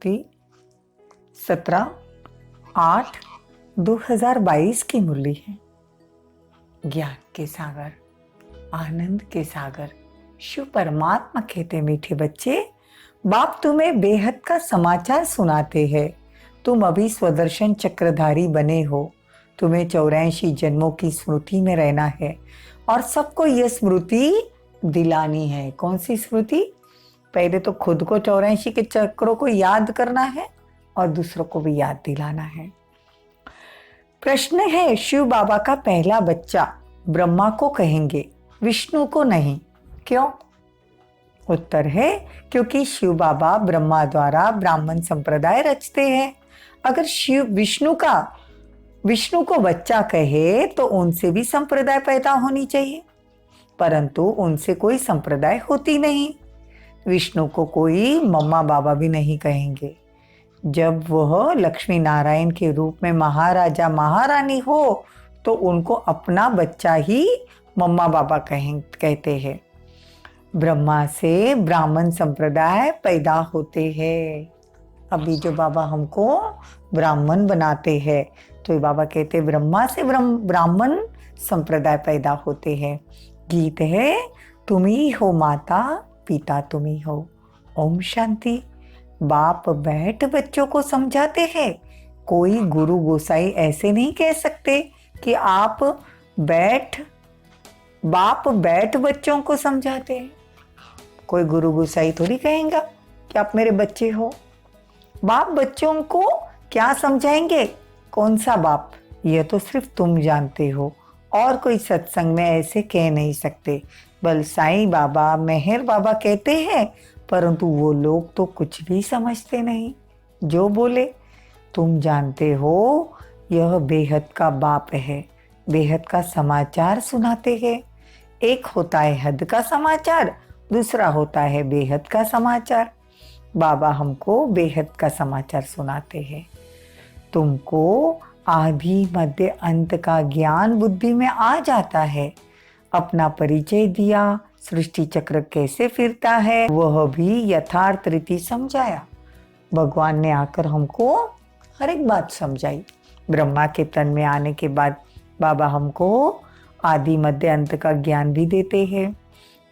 स्मृति 17/8/2022 की मुरली है। ज्ञान के सागर, आनंद के सागर शिव परमात्मा कहते, मीठे बच्चे, बाप तुम्हें बेहद का समाचार सुनाते हैं। तुम अभी स्वदर्शन चक्रधारी बने हो। तुम्हें 84 जन्मों की स्मृति में रहना है और सबको यह स्मृति दिलानी है। कौन सी स्मृति? पहले तो खुद को 84 के चक्रों को याद करना है और दूसरों को भी याद दिलाना है। प्रश्न है, शिव बाबा का पहला बच्चा ब्रह्मा को कहेंगे, विष्णु को नहीं, क्यों? उत्तर है, क्योंकि शिव बाबा ब्रह्मा द्वारा ब्राह्मण संप्रदाय रचते हैं। अगर शिव विष्णु को बच्चा कहे तो उनसे भी संप्रदाय पैदा होनी चाहिए, परंतु उनसे कोई संप्रदाय होती नहीं। विष्णु को कोई मम्मा बाबा भी नहीं कहेंगे। जब वह लक्ष्मी नारायण के रूप में महाराजा महारानी हो तो उनको अपना बच्चा ही मम्मा बाबा कहते हैं। ब्रह्मा से ब्राह्मण संप्रदाय पैदा होते हैं। अभी जो बाबा हमको ब्राह्मण बनाते हैं तो बाबा कहते ब्रह्मा से ब्राह्मण संप्रदाय पैदा होते हैं। गीत है, तुम ही हो माता पिता तुम ही हो। ओम शांति। बाप बैठ बच्चों को समझाते हैं। कोई गुरु गोसाई ऐसे नहीं कह सकते कि बाप बैठ बच्चों को समझाते हैं। कोई गुरु गोसाई थोड़ी कहेगा कि आप मेरे बच्चे हो। बाप बच्चों को क्या समझाएंगे? कौन सा बाप? यह तो सिर्फ तुम जानते हो, और कोई सत्संग में ऐसे कह नहीं सकते। बल साईं बाबा, मेहर बाबा कहते हैं, परंतु वो लोग तो कुछ भी समझते नहीं। जो बोले तुम जानते हो, यह बेहद का बाप है। बेहद का समाचार सुनाते हैं। एक होता है हद का समाचार, दूसरा होता है बेहद का समाचार। बाबा हमको बेहद का समाचार सुनाते हैं। तुमको आदि मध्य अंत का ज्ञान बुद्धि में आ जाता है। अपना परिचय दिया, सृष्टि चक्र कैसे फिरता है वह भी यथार्थ रीति समझाया। भगवान ने आकर हमको हर एक बात समझाई। ब्रह्मा के तन में आने के बाद बाबा हमको आदि मध्य अंत का ज्ञान भी देते हैं।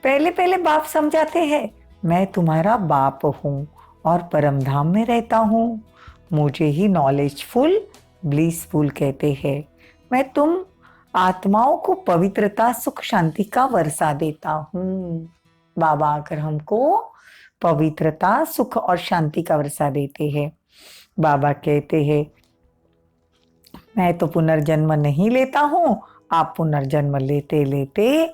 पहले बाप समझाते हैं, मैं तुम्हारा बाप हूँ और परमधाम में रहता हूँ। मुझे ही नॉलेजफुल ब्लिसफुल कहते हैं। मैं तुम आत्माओं को पवित्रता सुख शांति का वर्षा देता हूँ। बाबा आकर हमको पवित्रता सुख और शांति का वर्षा देते हैं। बाबा कहते हैं, मैं तो पुनर्जन्म नहीं लेता हूँ, आप पुनर्जन्म लेते लेते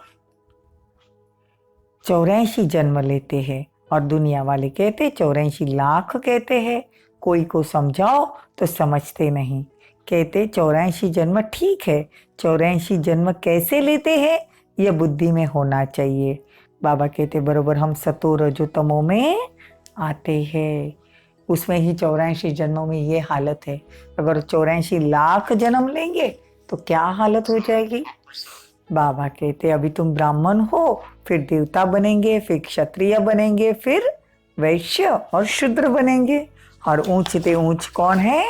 84 जन्म लेते हैं। और दुनिया वाले कहते 84 लाख कहते हैं। कोई को समझाओ तो समझते नहीं। कहते 84 जन्म ठीक है, 84 जन्म कैसे लेते हैं यह बुद्धि में होना चाहिए। बाबा कहते बरोबर हम सतो रजो तमो में आते हैं, उसमें ही 84 जन्मों में ये हालत है। अगर 84 लाख जन्म लेंगे तो क्या हालत हो जाएगी। बाबा कहते अभी तुम ब्राह्मण हो, फिर देवता बनेंगे, फिर क्षत्रिय बनेंगे, फिर वैश्य और शूद्र बनेंगे। और ऊंच से ऊंच कौन है?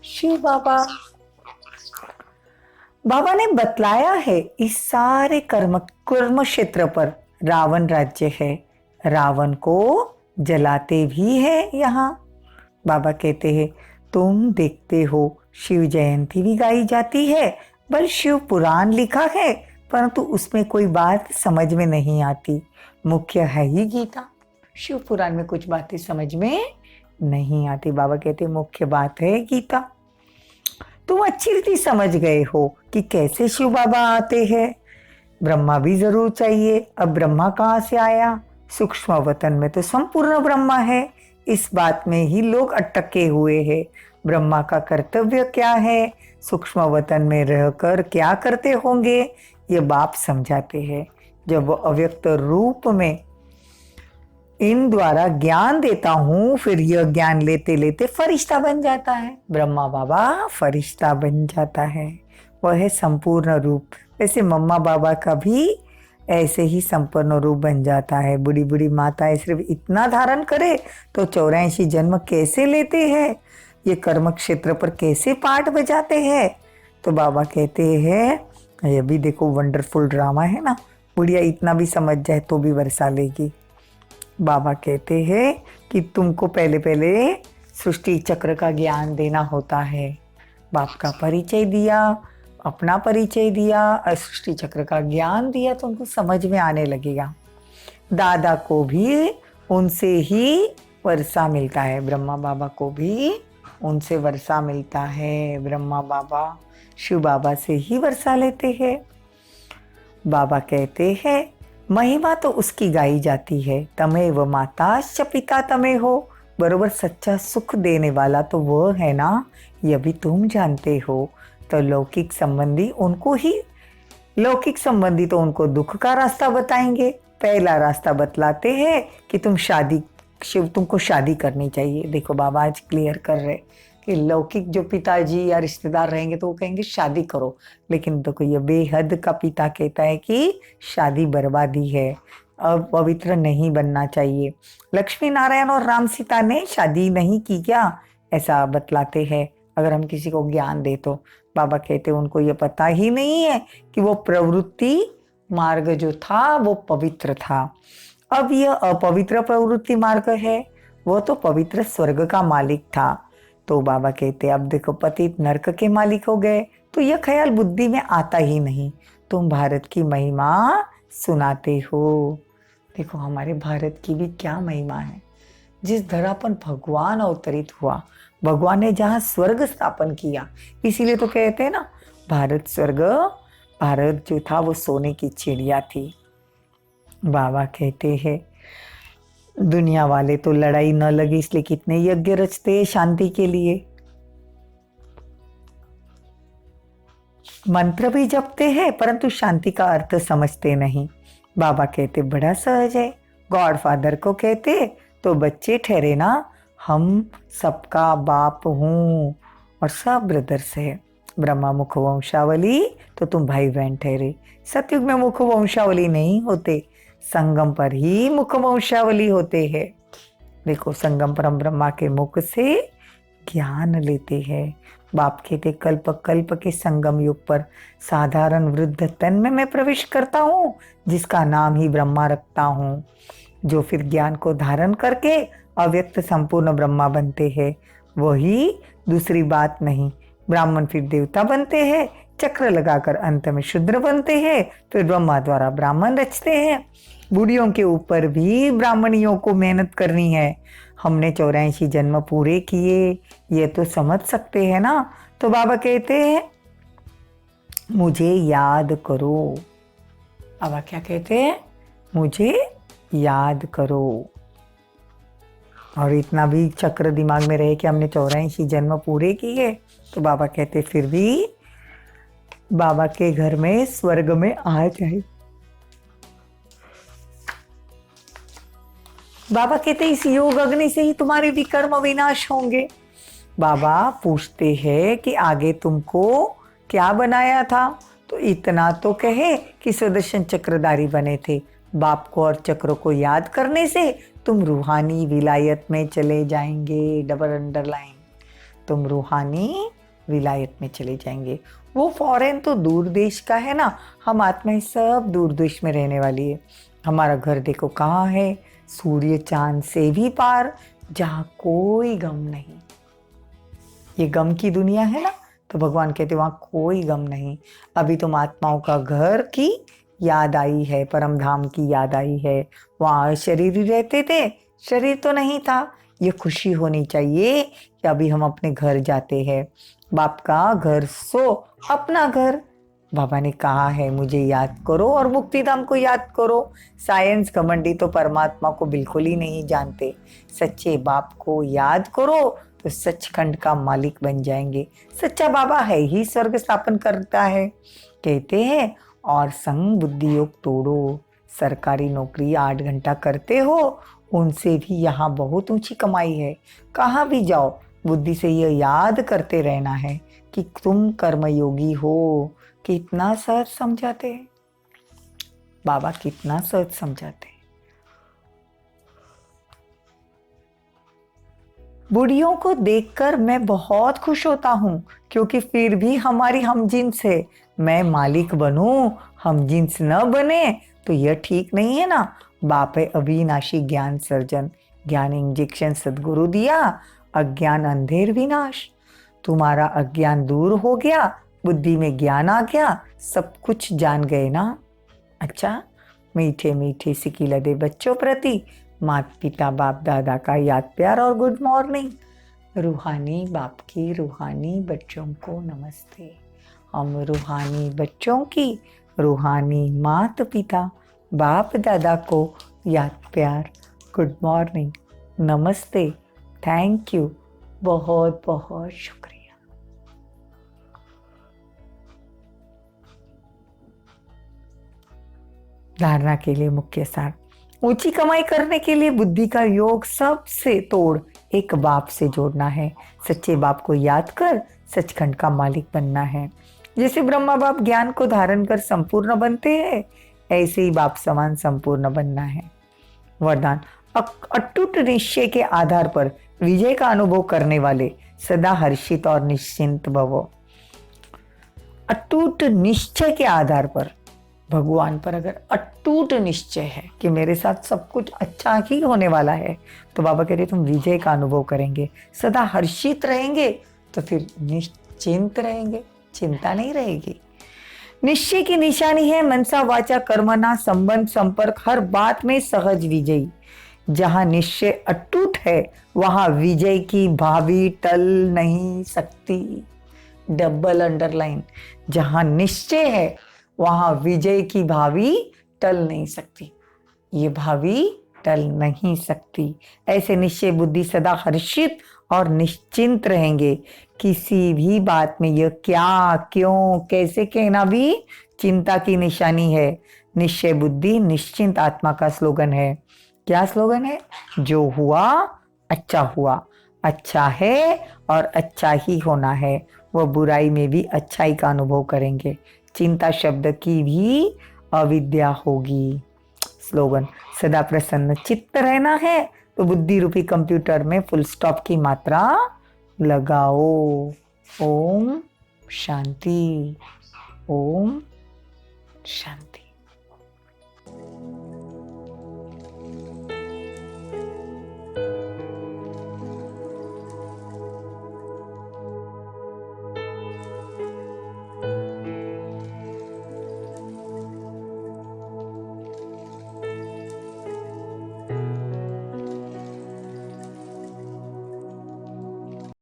शिव बाबा। बाबा ने बतलाया है इस सारे कर्म क्षेत्र पर रावण राज्य है। रावण को जलाते भी है यहाँ। बाबा कहते हैं तुम देखते हो शिव जयंती भी गाई जाती है, बल शिव पुराण लिखा है, परंतु उसमें कोई बात समझ में नहीं आती। मुख्य है ही गीता। शिव पुराण में कुछ बातें समझ में नहीं आती। बाबा कहते मुख्य बात है गीता। तुम अच्छी रीति समझ गए हो कि कैसे शिव बाबा आते हैं। ब्रह्मा भी जरूर चाहिए। अब ब्रह्मा कहाँ से आया? सूक्ष्म वतन में तो संपूर्ण ब्रह्मा है। इस बात में ही लोग अटके हुए हैं। ब्रह्मा का कर्तव्य क्या है, सूक्ष्म वतन में रहकर क्या करते होंगे, ये बाप समझाते हैं। जब वो अव्यक्त रूप में इन द्वारा ज्ञान देता हूँ, फिर यह ज्ञान लेते लेते फरिश्ता बन जाता है। ब्रह्मा बाबा फरिश्ता बन जाता है। वह है संपूर्ण रूप। वैसे मम्मा बाबा का भी ऐसे ही संपन्न रूप बन जाता है। बड़ी बड़ी माताएं सिर्फ इतना धारण करे तो 84 जन्म कैसे लेते हैं, ये कर्म क्षेत्र पर कैसे पाठ बजाते हैं। तो बाबा कहते हैं ये भी देखो वंडरफुल ड्रामा है ना, बुढ़िया इतना भी समझ जाए तो भी वर्षा लेगी। बाबा कहते हैं कि तुमको पहले पहले सृष्टि चक्र का ज्ञान देना होता है। बाप का परिचय दिया, अपना परिचय दिया और सृष्टि चक्र का ज्ञान दिया तो उनको समझ में आने लगेगा। दादा को भी उनसे ही वर्षा मिलता है, ब्रह्मा बाबा को भी उनसे वर्षा मिलता है। ब्रह्मा बाबा शिव बाबा से ही वर्षा लेते हैं। बाबा कहते हैं महिमा तो उसकी गाई जाती है, तमेव माताश्च पिता तमें हो। बरोबर सच्चा सुख देने वाला तो वो है ना, यह भी तुम जानते हो। तो लौकिक संबंधी तो उनको दुख का रास्ता बताएंगे। पहला रास्ता बतलाते हैं कि तुमको शादी करनी चाहिए। देखो बाबा आज क्लियर कर रहे कि लौकिक जो पिताजी या रिश्तेदार रहेंगे तो वो कहेंगे शादी करो, लेकिन देखो ये बेहद का पिता कहता है कि शादी बर्बादी है, अब पवित्र नहीं बनना चाहिए। लक्ष्मी नारायण और राम सीता ने शादी नहीं की क्या, ऐसा बतलाते हैं अगर हम किसी को ज्ञान दे तो। बाबा कहते उनको ये पता ही नहीं है कि वो प्रवृत्ति मार्ग जो था वो पवित्र था। अब यह अपवित्र प्रवृत्ति मार्ग है, वो तो पवित्र स्वर्ग का मालिक था। तो बाबा कहते अब देखो पतित नरक के मालिक हो गए, तो यह ख्याल बुद्धि में आता ही नहीं। तुम भारत की महिमा सुनाते हो। देखो हमारे भारत की भी क्या महिमा है। जिस धरा पर भगवान अवतरित हुआ, भगवान ने जहाँ स्वर्ग स्थापन किया, इसीलिए तो कहते हैं ना भारत स्वर्ग। भारत जो था वो सोने की चिड़िया थी। बाबा कहते हैं दुनिया वाले तो लड़ाई न लगी इसलिए कितने यज्ञ रचते हैं शांति के लिए, मंत्र भी जपते हैं परंतु शांति का अर्थ समझते नहीं। बाबा कहते बड़ा सहज है। गॉड फादर को कहते तो बच्चे ठहरे ना, हम सबका बाप हूँ और सब ब्रदर्स है। ब्रह्मा मुख वंशावली तो तुम भाई बहन ठहरे। सतयुग में मुख वंशावली नहीं होते, संगम पर ही मुख वंशावली होते हैं। देखो संगम परम ब्रह्मा के मुख से ज्ञान लेते हैं। बाप कहते कल्प कल्प के संगम युग पर साधारण वृद्ध तन में मैं प्रवेश करता हूँ, जिसका नाम ही ब्रह्मा रखता हूँ, जो फिर ज्ञान को धारण करके अव्यक्त संपूर्ण ब्रह्मा बनते हैं। वही दूसरी बात नहीं। ब्राह्मण फिर देवता बनते हैं, चक्र लगाकर अंत में शूद्र बनते हैं, फिर ब्रह्मा द्वारा ब्राह्मण रचते हैं। बूढ़ियों के ऊपर भी ब्राह्मणियों को मेहनत करनी है। हमने 84 जन्म पूरे किए, ये तो समझ सकते हैं ना। तो बाबा कहते हैं मुझे याद करो। बाबा क्या कहते हैं, मुझे याद करो। और इतना भी चक्र दिमाग में रहे कि हमने 84 जन्म पूरे किए, तो बाबा कहते फिर भी बाबा के घर में स्वर्ग में आ जाए। बाबा कहते इस योग अग्नि से ही तुम्हारे भी कर्म विनाश होंगे। बाबा पूछते हैं कि आगे तुमको क्या बनाया था, तो इतना तो कहे कि सुदर्शन चक्रधारी बने थे। बाप को और चक्र को याद करने से तुम रूहानी विलायत में चले जाएंगे। डबल अंडरलाइन, तुम रूहानी विलायत में चले जाएंगे। वो फॉरेन तो दूर देश का है ना, हम आत्माएं सब दूर देश में रहने वाली है। हमारा घर देखो कहाँ है, सूर्य चांद से भी पार, जहाँ कोई गम नहीं। ये गम की दुनिया है ना, तो भगवान कहते वहाँ कोई गम नहीं। अभी तुम आत्माओं का घर की याद आई है, परम धाम की याद आई है। वहाँ शरीर ही रहते थे, शरीर तो नहीं था। ये खुशी होनी चाहिए कि अभी हम अपने घर जाते हैं। बाप का घर सो अपना घर। बाबा ने कहा है मुझे याद करो और मुक्तिधाम को याद करो। साइंस घमंडी तो परमात्मा को बिल्कुल ही नहीं जानते। सच्चे बाप को याद करो तो सचखंड का मालिक बन जाएंगे। सच्चा बाबा है ही स्वर्ग स्थापन करता है। कहते हैं और संग बुद्धि योग तोड़ो। सरकारी नौकरी 8 घंटा करते हो, उनसे भी यहाँ बहुत ऊंची कमाई है। कहाँ भी जाओ बुद्धि से यह याद करते रहना है कि तुम कर्मयोगी हो। कितना सहज समझाते हैं। बाबा कितना सोच समझाते हैं। बुढ़ियों को देखकर मैं बहुत खुश होता हूँ, क्योंकि फिर भी हमारी हम जिन्स है। मैं मालिक बनूं, हम जिन्स न बने तो यह ठीक नहीं है ना। बाप है अविनाशी ज्ञान सर्जन, ज्ञान इंजेक्शन सदगुरु दिया, अज्ञान अंधेर विनाश। तुम्हारा अज्ञान दूर हो गया, बुद्धि में ज्ञान आ गया, सब कुछ जान गए ना। अच्छा, मीठे मीठे सिकी लदे बच्चों प्रति माता पिता बाप दादा का याद प्यार और गुड मॉर्निंग। रूहानी बाप की रूहानी बच्चों को नमस्ते। हम रूहानी बच्चों की रूहानी माता पिता बाप दादा को याद प्यार, गुड मॉर्निंग, नमस्ते, थैंक यू, बहुत बहुत शुक्रिया। धारणा के लिए मुख्य सार। ऊंची कमाई करने के लिए बुद्धि का योग सबसे तोड़ एक बाप से जोड़ना है। सच्चे बाप को याद कर सचखंड का मालिक बनना है। जैसे ब्रह्मा बाप ज्ञान को धारण कर संपूर्ण बनते हैं, ऐसे ही बाप समान संपूर्ण बनना है। वरदान। अटूट निश्चय के आधार पर विजय का अनुभव करने वाले सदा हर्षित और निश्चिंत भवो। अटूट निश्चय के आधार पर, भगवान पर अगर अटूट निश्चय है कि मेरे साथ सब कुछ अच्छा ही होने वाला है, तो बाबा कह रहे तुम विजय का अनुभव करेंगे, सदा हर्षित रहेंगे, तो फिर निश्चिंत रहेंगे, चिंता नहीं रहेगी। निश्चय की निशानी है मनसा वाचा कर्मणा संबंध संपर्क हर बात में सहज विजयी। जहां निश्चय अटूट है वहां विजय की भावी टल नहीं सकती। डबल अंडरलाइन, जहां निश्चय है वहां विजय की भावी टल नहीं सकती। ये भावी टल नहीं सकती। ऐसे निश्चय बुद्धि सदा हर्षित और निश्चिंत रहेंगे। किसी भी बात में यह क्या, क्यों, कैसे कहना भी चिंता की निशानी है। निश्चय बुद्धि निश्चिंत आत्मा का स्लोगन है। क्या स्लोगन है? जो हुआ अच्छा हुआ, अच्छा है और अच्छा ही होना है। वह बुराई में भी अच्छाई का अनुभव करेंगे। चिंता शब्द की भी अविद्या होगी। स्लोगन। सदा प्रसन्न चित्त रहना है तो बुद्धि रूपी कंप्यूटर में फुल स्टॉप की मात्रा लगाओ। ओम शांति, ओम शांति।